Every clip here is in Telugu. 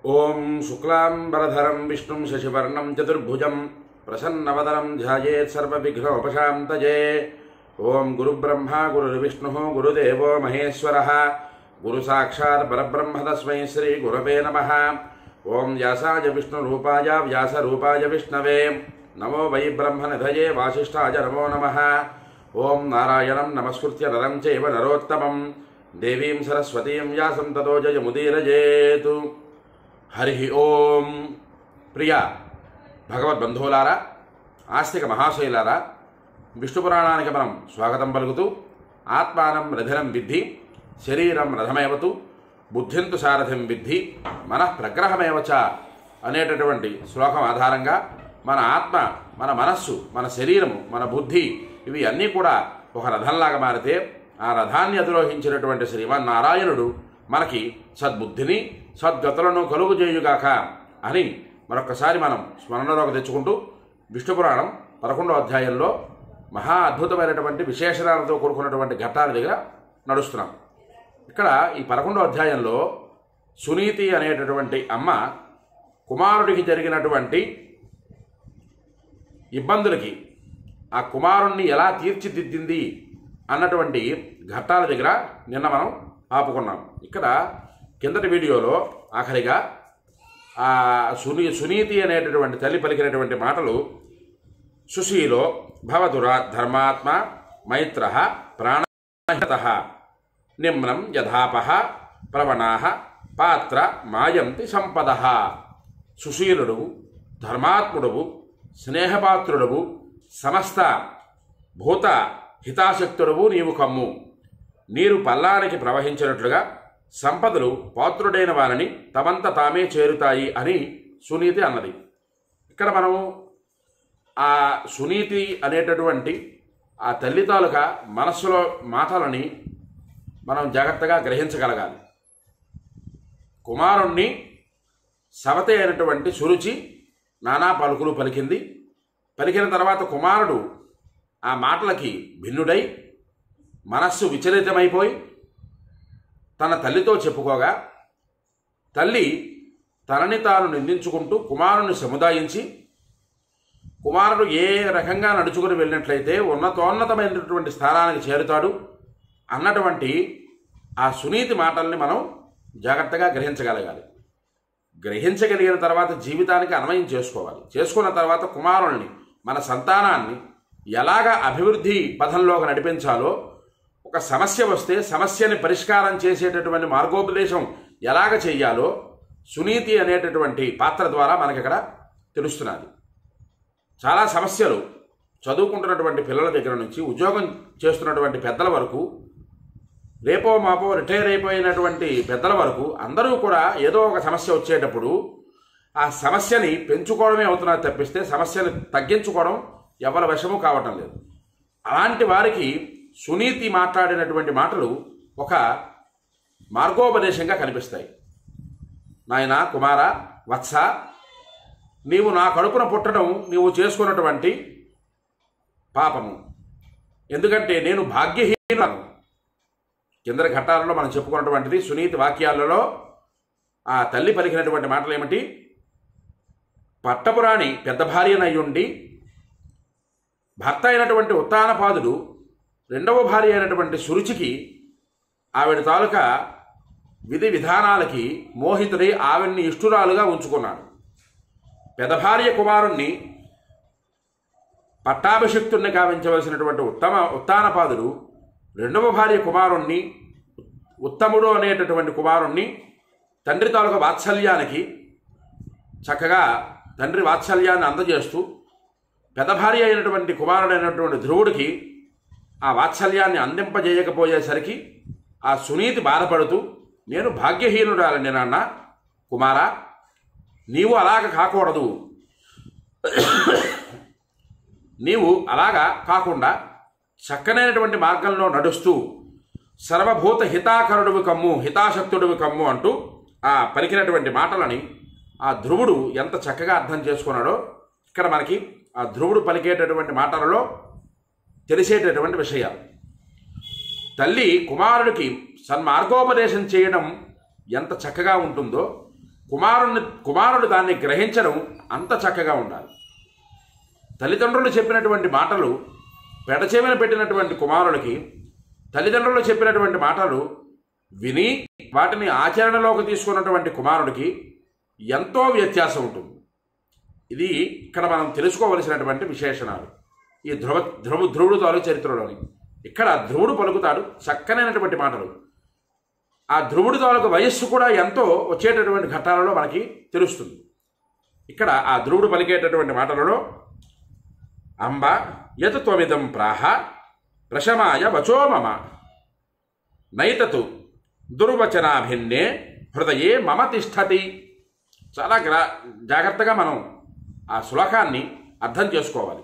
ओं शुक्लांबरधरं विष्णुं शशिवर्णं चतुर्भुजं प्रसन्नवदनं ध्यायेत् सर्वविघ्नोपशान्तये। ओं गुरुब्रह्मा गुरुर्विष्णुः गुरुदेवो महेश्वरः गुरुसाक्षात् परब्रह्म तस्मै श्रीगुरवे नमः। ओं व्यासाय विष्णुरूपाय व्यासरूपाय विष्णवे नमो वै ब्रह्मनिधये वासिष्ठाय नमो नमः। ओं नारायणं नमस्कृत्य नरं चैव नरोत्तमं देवीं सरस्वतीं व्यासं ततो जयमुदीरयेत्। हरि ओम। प्रिय भगवद्बंधुవులారా, ఆస్తిక మహాశైలారా, విష్ణు పురాణానికి మనం స్వాగతం పలుకుతూ ఆత్మానం రథనం విద్ధి శరీరం రథమేవతు బుద్ధింతు సారథిం విద్ధి మనః ప్రగ్రహమేవచ అనేటటువంటి శ్లోకం ఆధారంగా మన ఆత్మ, మన మనస్సు, మన శరీరము, మన బుద్ధి ఇవి అన్నీ కూడా ఒక రథంలాగా మారితే ఆ రథాన్ని అధిరోహించినటువంటి శ్రీమన్నారాయణుడు మనకి సద్బుద్ధిని సద్గతులను కలుగుజేయుగాక అని మరొకసారి మనం స్మరణలోకి తెచ్చుకుంటూ విష్ణుపురాణం 11వ అధ్యాయంలో మహా అద్భుతమైనటువంటి విశేషణాలతో కూడుకున్నటువంటి ఘట్టాల దగ్గర నడుస్తున్నాం. ఇక్కడ ఈ 11వ అధ్యాయంలో సునీతి అనేటటువంటి అమ్మ కుమారుడికి జరిగినటువంటి ఇబ్బందులకి ఆ కుమారుణ్ణి ఎలా తీర్చిదిద్దింది అన్నటువంటి ఘట్టాల దగ్గర నిన్న మనం ఆపుకున్నాం. ఇక్కడ కిందటి వీడియోలో ఆఖరిగా సునీతి అనేటటువంటి తల్లి పలికినటువంటి మాటలు సుశీలో భవతురా ధర్మాత్మ మైత్ర ప్రాణహితః నిమ్నం యథాపః ప్రవణాః పాత్ర మాయంతి సంపదః. సుశీలుడు, ధర్మాత్ముడవు, స్నేహపాత్రుడవు, సమస్త భూత హితాసక్తుడవు నీవు కమ్ము. నీరు పల్లానికి ప్రవహించినట్లుగా సంపదలు పాత్రుడైన వారిని తమంత తామే చేరుతాయి అని సునీతి అన్నది. ఇక్కడ మనం ఆ సునీతి అనేటటువంటి ఆ తల్లి తాలూకా మనస్సులో మాటలని మనం జాగ్రత్తగా గ్రహించగలగాలి. కుమారుణ్ణి సవతి అయినటువంటి సురుచి నానా పలుకులు పలికింది. పలికిన తర్వాత కుమారుడు ఆ మాటలకి భిన్నుడై మనస్సు విచలితమైపోయి తన తల్లితో చెప్పుకోగా తల్లి తనని తాను నిందించుకుంటూ కుమారుని సముదాయించి కుమారుడు ఏ రకంగా నడుచుకుని వెళ్ళినట్లయితే ఉన్నతోన్నతమైనటువంటి స్థానానికి చేరుతాడు అన్నటువంటి ఆ సునీతి మాటల్ని మనం జాగ్రత్తగా గ్రహించగలగాలి. గ్రహించగలిగిన తర్వాత జీవితానికి అన్వయం చేసుకోవాలి. చేసుకున్న తర్వాత కుమారుల్ని, మన సంతానాన్ని ఎలాగ అభివృద్ధి పథంలోకి నడిపించాలో, ఒక సమస్య వస్తే సమస్యని పరిష్కారం చేసేటటువంటి మార్గోపదేశం ఎలాగ చెయ్యాలో సునీతి అనేటటువంటి పాత్ర ద్వారా మనకి ఇక్కడ తెలుస్తున్నది. చాలా సమస్యలు చదువుకుంటున్నటువంటి పిల్లల దగ్గర నుంచి ఉద్యోగం చేస్తున్నటువంటి పెద్దల వరకు, రేపో మాపో రిటైర్ అయిపోయినటువంటి పెద్దల వరకు అందరూ కూడా ఏదో ఒక సమస్య వచ్చేటప్పుడు ఆ సమస్యని పెంచుకోవడమే అవుతున్నది తప్పిస్తే సమస్యని తగ్గించుకోవడం ఎవరి వశము కావటం లేదు. అలాంటి వారికి సునీతి మాట్లాడినటువంటి మాటలు ఒక మార్గోపదేశంగా కనిపిస్తాయి. నాయనా, కుమార, వత్స, నీవు నా కడుపున పుట్టడం నీవు చేసుకున్నటువంటి పాపము. ఎందుకంటే నేను భాగ్యహీనను. కిందటి ఘట్టాలలో మనం చెప్పుకున్నటువంటిది సునీతి వాక్యాలలో ఆ తల్లి పలికినటువంటి మాటలు ఏమిటి? పట్టపురాణి పెద్ద భార్యనయ్యుండి భర్త అయినటువంటి ఉత్తానపాదుడు రెండవ భార్య అయినటువంటి సురుచికి ఆవిడ తాలూకా విధి విధానాలకి మోహితుడై ఆవిడ్ని ఇష్టురాలుగా ఉంచుకున్నాడు. పెద్ద భార్య కుమారుణ్ణి పట్టాభిషిక్తుణ్ణి గావించవలసినటువంటి ఉత్తానపాదుడు రెండవ భార్య కుమారుణ్ణి, ఉత్తముడు అనేటటువంటి కుమారుణ్ణి తండ్రి తాలూకా వాత్సల్యానికి చక్కగా తండ్రి వాత్సల్యాన్ని అందజేస్తూ పెద్ద భార్య అయినటువంటి కుమారుడైనటువంటి ధ్రువుడికి ఆ వాత్సల్యాన్ని అందింపజేయకపోయేసరికి ఆ సునీతి బాధపడుతూ, నేను భాగ్యహీనురాలని నాన్న, కుమారా, నీవు అలాగ కాకూడదు. నీవు అలాగా కాకుండా చక్కనైనటువంటి మార్గంలో నడుస్తూ సర్వభూత హితాకరుడివి కమ్ము, హితాశక్తుడివి కమ్ము అంటూ ఆ పలికినటువంటి మాటలని ఆ ధ్రువుడు ఎంత చక్కగా అర్థం చేసుకున్నాడో ఇక్కడ మనకి ఆ ధ్రువుడు పలికేటటువంటి మాటలలో తెలిసేటటువంటి విషయాలు. తల్లి కుమారుడికి సన్మార్గోపదేశం చేయడం ఎంత చక్కగా ఉంటుందో, కుమారుడు దాన్ని గ్రహించడం అంత చక్కగా ఉండాలి. తల్లిదండ్రులు చెప్పినటువంటి మాటలు పెడచెవిన పెట్టినటువంటి కుమారుడికి తల్లిదండ్రులు చెప్పినటువంటి మాటలు విని వాటిని ఆచరణలోకి తీసుకున్నటువంటి కుమారుడికి ఎంతో వ్యత్యాసం ఉంటుంది. ఇది ఇక్కడ మనం తెలుసుకోవలసినటువంటి విశేషణాలు ఈ ధ్రువుడు తాలూకు చరిత్రలోని. ఇక్కడ ధ్రువుడు పలుకుతాడు చక్కనైనటువంటి మాటలు. ఆ ధ్రువుడి తాలూకు వయస్సు కూడా ఎంతో వచ్చేటటువంటి ఘట్టాలలో మనకి తెలుస్తుంది. ఇక్కడ ఆ ధ్రువుడు పలికేటటువంటి మాటలలో అంబ యత్ త్వమిదం ప్రాహ ప్రశమాయ వచో మమ నైతతు దుర్వచనాభిన్నే హృదయే మమ తిష్టతి. చాలా జాగ్రత్తగా మనం ఆ శ్లోకాన్ని అర్థం చేసుకోవాలి.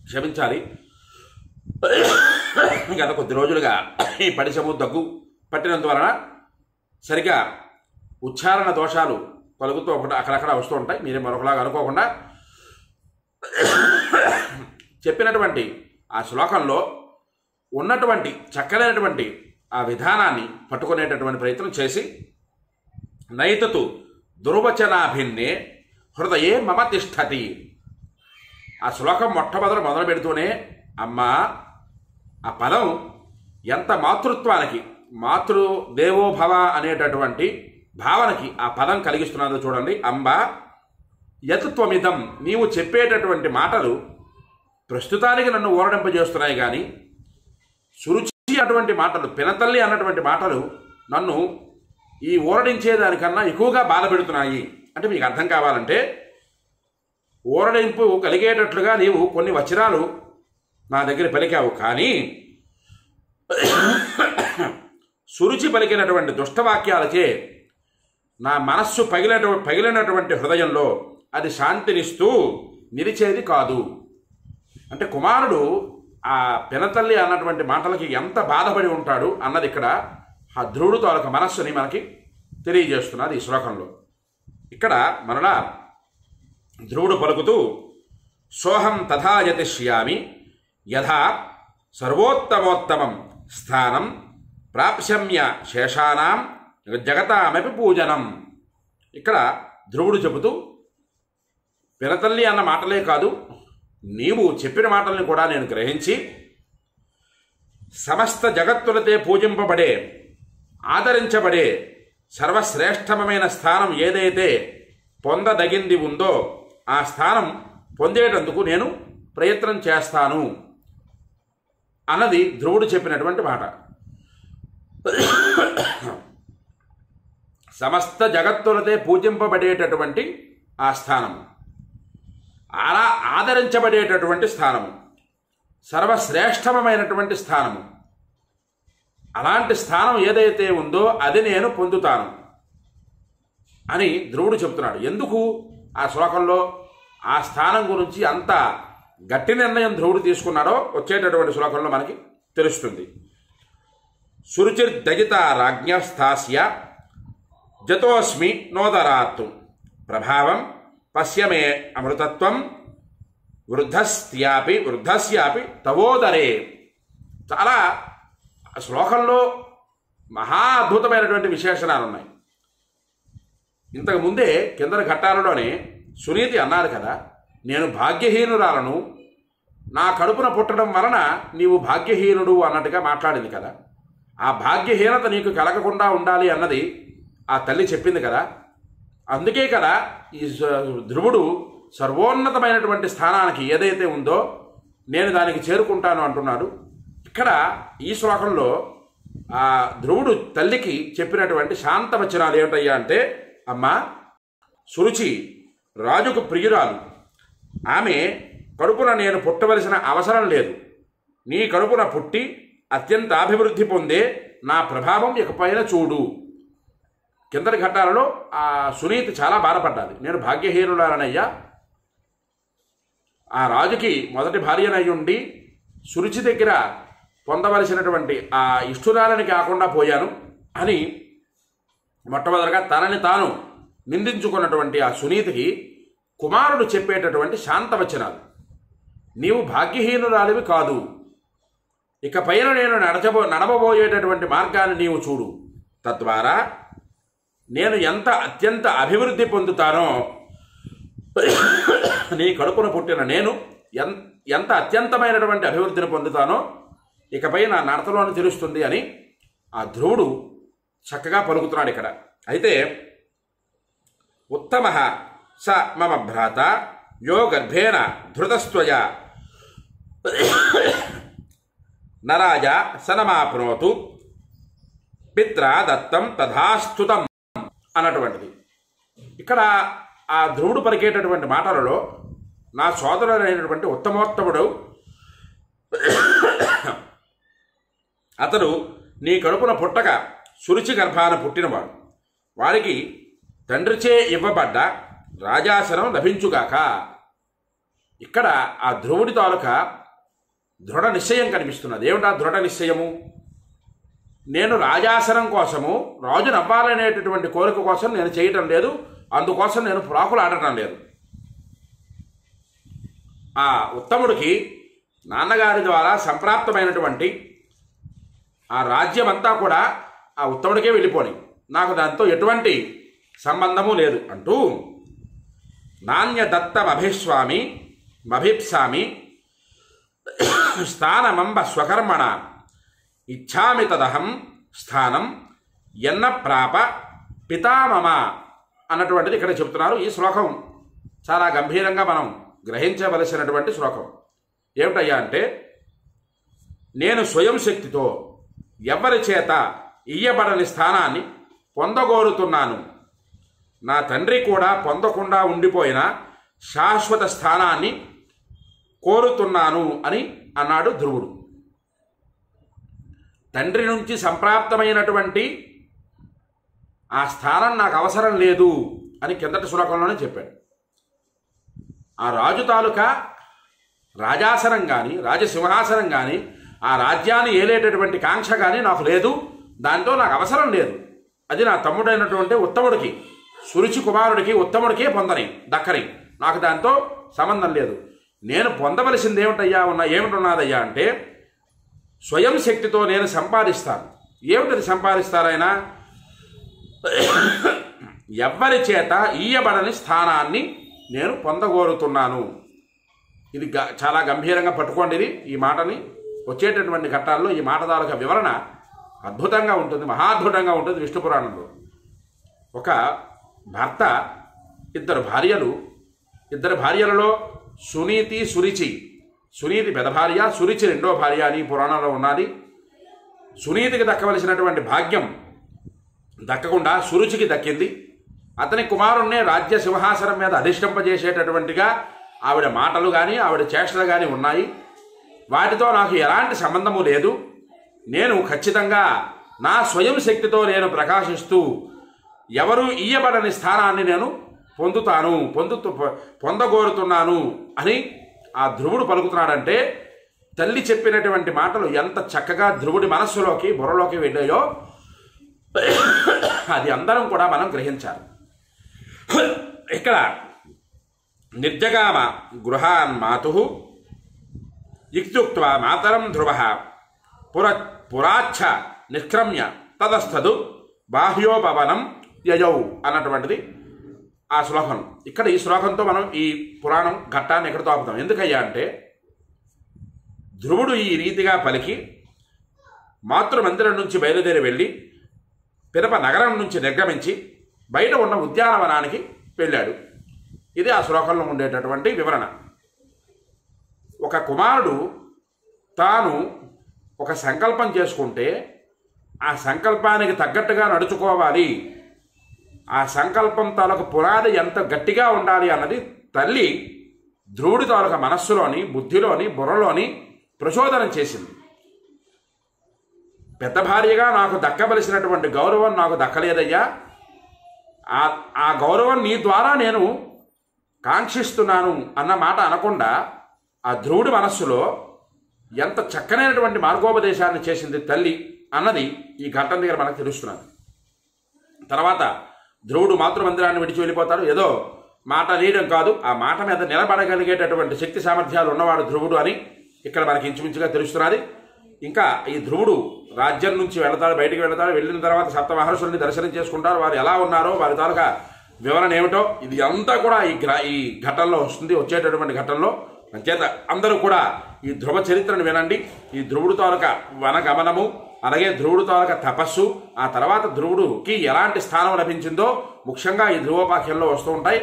క్షమించాలి, గత కొద్ది రోజులుగా ఈ పడిశము దగ్గు పట్టినందువలన సరిగా ఉచ్చారణ దోషాలు పలుకుతూ ఒకటి అక్కడక్కడ వస్తూ ఉంటాయి. మీరే మరొకలాగా అనుకోకుండా చెప్పినటువంటి ఆ శ్లోకంలో ఉన్నటువంటి చక్కనైనటువంటి ఆ విధానాన్ని పట్టుకునేటటువంటి ప్రయత్నం చేసి నైతతు దుర్వచనాభిన్నే హృదయే మమ తిష్టతి. ఆ శ్లోకం మొట్టమొదలు పెడుతూనే అమ్మా ఆ పదం ఎంత మాతృత్వానికి మాతృదేవోభవ అనేటటువంటి భావనకి ఆ పదం కలిగిస్తున్నదో చూడండి. అంబ యత్ త్వమిదం, నీవు చెప్పేటటువంటి మాటలు ప్రస్తుతానికి నన్ను ఊరడింపజేస్తున్నాయి, కానీ సురుచి అటువంటి మాటలు పినతల్లి అన్నటువంటి మాటలు నన్ను ఈ ఊరడించేదానికన్నా ఎక్కువగా బాధ పెడుతున్నాయి. అంటే మీకు అర్థం కావాలంటే ఊరడింపు కలిగేటట్లుగా నీవు కొన్ని వచనాలు నా దగ్గర పలికావు, కానీ సురుచి పలికినటువంటి దుష్టవాక్యాలచే నా మనస్సు పగిలినటువంటి హృదయంలో అది శాంతినిస్తూ నిలిచేది కాదు. అంటే కుమారుడు ఆ పినతల్లి అన్నటువంటి మాటలకి ఎంత బాధపడి ఉంటాడు అన్నది ఇక్కడ ఆ ధ్రువుడు తాలూకు మనస్సుని మనకి తెలియజేస్తున్నది ఈ శ్లోకంలో. ఇక్కడ మరలా ధ్రువుడు పలుకుతూ సోహం తథా యతిష్యామి యథా సర్వోత్తమోత్తమం స్థానం ప్రాప్స్యమ్య శేషానాం జగతామపి పూజనం. ఇక్కడ ధ్రువుడు చెబుతూ పినతల్లి అన్న మాటలే కాదు, నీవు చెప్పిన మాటల్ని కూడా నేను గ్రహించి సమస్త జగత్తులతే పూజింపబడే ఆదరించబడే సర్వశ్రేష్టమైన స్థానం ఏదైతే పొందదగింది ఉందో ఆ స్థానం పొందేటందుకు నేను ప్రయత్నం చేస్తాను అన్నది ధ్రువుడు చెప్పినటువంటి మాట. సమస్త జగత్తులతే పూజింపబడేటటువంటి ఆ స్థానము, అలా ఆదరించబడేటటువంటి స్థానము, సర్వశ్రేష్టమైనటువంటి స్థానము, అలాంటి స్థానం ఏదైతే ఉందో అది నేను పొందుతాను అని ధ్రువుడు చెప్తున్నాడు. ఎందుకు ఆ శ్లోకంలో ఆ స్థానం గురించి అంత గట్టి నిర్ణయం ధ్రువుడు తీసుకున్నాడో వచ్చేటటువంటి శ్లోకంలో మనకి తెలుస్తుంది. సురుచిర్దగిత రాజ్ఞస్థాస్య జతోస్మి నోదరాత్తు ప్రభావం పశ్యమే అమృతత్వం వృద్ధస్యాపి తవోదరే. చాలా శ్లోకంలో మహా అద్భుతమైనటువంటి విశేషణాలు ఉన్నాయి. ఇంతకు ముందే కింద ఘట్టాలలోనే సునీతి అన్నారు కదా, నేను భాగ్యహీనురాలను, నా కడుపున పుట్టడం వలన నీవు భాగ్యహీనుడు అన్నట్టుగా మాట్లాడింది కదా. ఆ భాగ్యహీనత నీకు కలగకుండా ఉండాలి అన్నది ఆ తల్లి చెప్పింది కదా. అందుకే కదా ఈ ధ్రువుడు సర్వోన్నతమైనటువంటి స్థానానికి ఏదైతే ఉందో నేను దానికి చేరుకుంటాను అంటున్నాడు. ఇక్కడ ఈ శ్లోకంలో ఆ ధ్రువుడు తల్లికి చెప్పినటువంటి శాంతవచనాలు ఏమిటయ్యా అంటే, అమ్మా సురుచి రాజుకు ప్రియురాలు, ఆమె కడుపున నేను పుట్టవలసిన అవసరం లేదు, నీ కడుపున పుట్టి అత్యంత అభివృద్ధి పొందే నా ప్రభావం ఇకపైన చూడు. కిందటి ఘట్టాలలో ఆ సునీతి చాలా బాధపడ్డాది. నేను భాగ్యహీనురాలనయ్యా, ఆ రాజుకి మొదటి భార్యనయ్యుండి సురుచి దగ్గర పొందవలసినటువంటి ఆ ఇష్టురాలని కాకుండా పోయాను అని మొట్టమొదటిగా తనని తాను నిందించుకున్నటువంటి ఆ సునీతికి కుమారుడు చెప్పేటటువంటి శాంతవచనాలు, నీవు భాగ్యహీనురాలివి కాదు, ఇక పైన నేను నడవబోయేటటువంటి మార్గాన్ని నీవు చూడు, తద్వారా నేను ఎంత అత్యంత అభివృద్ధి పొందుతానో, నీ కడుపున పుట్టిన నేను ఎంత అత్యంతమైనటువంటి అభివృద్ధిని పొందుతానో ఇకపై నా నడతలోనే తెలుస్తుంది అని ఆ ధ్రువుడు చక్కగా పలుకుతున్నాడు ఇక్కడ. అయితే ఉత్తమ స మమ భ్రాత యో గర్భేణ ధృతస్త్వయ నరాజ సనమాప్నోతు పిత్రా దత్తం తథాస్తుతం అన్నటువంటిది. ఇక్కడ ఆ ధ్రువుడు పలికేటటువంటి మాటలలో నా సోదరుడైనటువంటి ఉత్తమోత్తముడు అతడు నీ కడుపున పుట్టక సురుచి గర్భాన పుట్టినవాడు, వారికి తండ్రిచే ఇవ్వబడ్డ రాజాసనం లభించుగాక. ఇక్కడ ఆ ధ్రువుడి తాలూకా దృఢ నిశ్చయం కనిపిస్తున్నది. ఏమిటా దృఢ నిశ్చయము? నేను రాజాసనం కోసము, రాజును అవ్వాలనేటటువంటి కోరిక కోసం నేను చేయటం లేదు, అందుకోసం నేను ప్రాకులు ఆడటం లేదు. ఆ ఉత్తముడికి నాన్నగారి ద్వారా సంప్రాప్తమైనటువంటి ఆ రాజ్యం అంతా కూడా ఆ ఉత్తముడికే వెళ్ళిపోని, నాకు దాంతో ఎటువంటి సంబంధము లేదు అంటూ నాణ్య దత్తమభిస్వామి మభిప్సామి స్థానమంబ స్వకర్మణ ఇచ్ఛామి తదహం స్థానం ఎన్న ప్రాప పితామమ అన్నటువంటిది ఇక్కడ చెప్తున్నారు. ఈ శ్లోకం చాలా గంభీరంగా మనం గ్రహించవలసినటువంటి శ్లోకం. ఏమిటయ్యా అంటే, నేను స్వయం శక్తితో ఎవరి చేత ఇయ్యబడని స్థానాన్ని పొందగోరుతున్నాను. నా తండ్రి కూడా పొందకుండా ఉండిపోయిన శాశ్వత స్థానాన్ని కోరుతున్నాను అని అన్నాడు ధ్రువుడు. తండ్రి నుంచి సంప్రాప్తమైనటువంటి ఆ స్థానం నాకు అవసరం లేదు అని కిందటి శ్లోకంలోనే చెప్పాడు. ఆ రాజు తాలూకా రాజాసనం కానీ, రాజసింహాసనం కానీ, ఆ రాజ్యాన్ని ఏలేటటువంటి కాంక్ష కానీ నాకు లేదు, దాంతో నాకు అవసరం లేదు. అది నా తమ్ముడైనటువంటి ఉత్తముడికి, సురుచి కుమారుడికి, ఉత్తముడికే దక్కని, నాకు దాంతో సంబంధం లేదు. నేను పొందవలసింది ఏమిటున్నదయ్యా అంటే, స్వయం శక్తితో నేను సంపాదిస్తాను. ఏమిటది సంపాదిస్తారైనా? ఎవ్వరి చేత ఇయ్యబడని స్థానాన్ని నేను పొందగోరుతున్నాను. ఇది చాలా గంభీరంగా పట్టుకోండి. ఇది ఈ మాటని వచ్చేటటువంటి ఘట్టాల్లో ఈ మాట తాలూకా వివరణ అద్భుతంగా ఉంటుంది, మహాద్భుతంగా ఉంటుంది. విష్ణు పురాణంలో ఒక భర్త ఇద్దరు భార్యలలో సునీతి సురుచి, సునీతి పెద్ద భార్య, సురుచి రెండో భార్య అని పురాణంలో ఉన్నది. సునీతికి దక్కవలసినటువంటి భాగ్యం దక్కకుండా సురుచికి దక్కింది. అతని కుమారుణ్ణే రాజ్య సింహాసనం మీద అధిష్ఠింపజేసేటటువంటిగా ఆవిడ మాటలు కానీ ఆవిడ చేష్టలు కానీ ఉన్నాయి. వాటితో నాకు ఎలాంటి సంబంధము లేదు. నేను ఖచ్చితంగా నా స్వయం శక్తితో నేను ప్రకాశిస్తూ ఎవరు ఇయ్యబడని స్థానాన్ని నేను పొందగోరుతున్నాను అని ఆ ధ్రువుడు పలుకుతున్నాడంటే, తల్లి చెప్పినటువంటి మాటలు ఎంత చక్కగా ధ్రువుడి మనస్సులోకి బుర్రలోకి వెళ్ళాయో అది అందరం కూడా మనం గ్రహించాలి. ఇక్కడ నిర్జగామ గృహాన్ మాతు ఇత్యుక్త్వా మాతరం ధ్రువ పురాచ్ఛ నిష్క్రమ్య తదస్థదు బాహ్యోపవనం యయౌ అన్నటువంటిది ఆ శ్లోకం. ఇక్కడ ఈ శ్లోకంతో మనం ఈ పురాణం ఘట్టాన్ని ఎక్కడితో ఆపుతాం. ఎందుకయ్యా అంటే, ధ్రువుడు ఈ రీతిగా పలికి మాతృమందిరం నుంచి బయలుదేరి వెళ్ళి పిదప నగరం నుంచి నిర్గమించి బయట ఉన్న ఉద్యానవనానికి వెళ్ళాడు. ఇది ఆ శ్లోకంలో ఉండేటటువంటి వివరణ. ఒక కుమారుడు తాను ఒక సంకల్పం చేసుకుంటే ఆ సంకల్పానికి తగ్గట్టుగా నడుచుకోవాలి, ఆ సంకల్పం తాలూకు పునాది ఎంత గట్టిగా ఉండాలి అన్నది తల్లి ధ్రువుడి తాలూకు మనస్సులోని, బుద్ధిలోని, బుర్రలోని ప్రచోదనం చేసింది. పెద్ద భార్యగా నాకు దక్కవలసినటువంటి గౌరవం నాకు దక్కలేదయ్యా, ఆ గౌరవం నీ ద్వారా నేను కాంక్షిస్తున్నాను అన్న మాట అనకుండా ఆ ధ్రువుడి మనస్సులో ఎంత చక్కనైనటువంటి మార్గోపదేశాన్ని చేసింది తల్లి అన్నది ఈ ఘట్టం దగ్గర మనకు తెలుస్తున్నది. తర్వాత ధ్రువుడు మాతృమందిరాన్ని విడిచి వెళ్ళిపోతాడు. ఏదో మాట నీయడం కాదు, ఆ మాట మీద నిలబడగలిగేటటువంటి శక్తి సామర్థ్యాలు ఉన్నవాడు ధ్రువుడు అని ఇక్కడ మనకి ఇంచుమించుగా తెలుస్తున్నది. ఇంకా ఈ ధ్రువుడు రాజ్యం నుంచి వెళతాడు, బయటికి వెళతాడు. వెళ్ళిన తర్వాత సప్త మహర్షుల్ని దర్శనం చేసుకుంటారు. వారు ఎలా ఉన్నారో వారి తాలూకా వివరణ ఏమిటో ఇది అంతా కూడా ఈ ఘట్టంలో వస్తుంది, వచ్చేటటువంటి ఘట్టంలో. అంచేత అందరూ కూడా ఈ ధ్రువ చరిత్రను వినండి. ఈ ధ్రువుడు తాలూకా వనగమనము, అలాగే ధ్రువుడు తాలూకా తపస్సు, ఆ తర్వాత ధ్రువుడికి ఎలాంటి స్థానం లభించిందో ముఖ్యంగా ఈ ధ్రువోపాఖ్యంలో వస్తూ ఉంటాయి.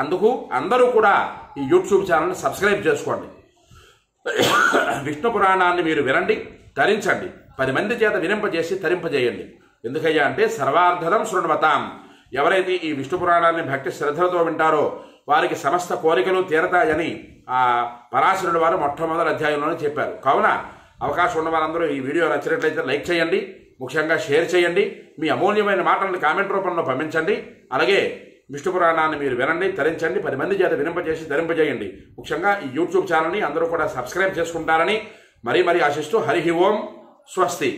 అందుకు అందరూ కూడా ఈ యూట్యూబ్ ఛానల్ని సబ్స్క్రైబ్ చేసుకోండి. విష్ణు పురాణాన్ని మీరు వినండి, తరించండి, 10 మంది చేత వినింపజేసి తరింపజేయండి. ఎందుకయ్యా అంటే సర్వార్థనం శృణ్వతాం. ఎవరైతే ఈ విష్ణు పురాణాన్ని భక్తి శ్రద్ధలతో వింటారో వారికి సమస్త కోరికలు తీరతాయని ఆ పరాశరుడు వారు మొట్టమొదటి అధ్యాయంలోనే చెప్పారు. కావున అవకాశం ఉన్న వారందరూ ఈ వీడియో నచ్చినట్లయితే లైక్ చేయండి, ముఖ్యంగా షేర్ చేయండి, మీ అమూల్యమైన మాటలను కామెంట్ రూపంలో పంపించండి. అలాగే విష్ణు పురాణాన్ని మీరు వినండి, తరించండి, 10 మంది చేత వినింపజేసి ధరింపజేయండి. ముఖ్యంగా ఈ యూట్యూబ్ ఛానల్ని అందరూ కూడా సబ్స్క్రైబ్ చేసుకుంటారని మరీ ఆశిస్తూ హరి ఓం స్వస్తి.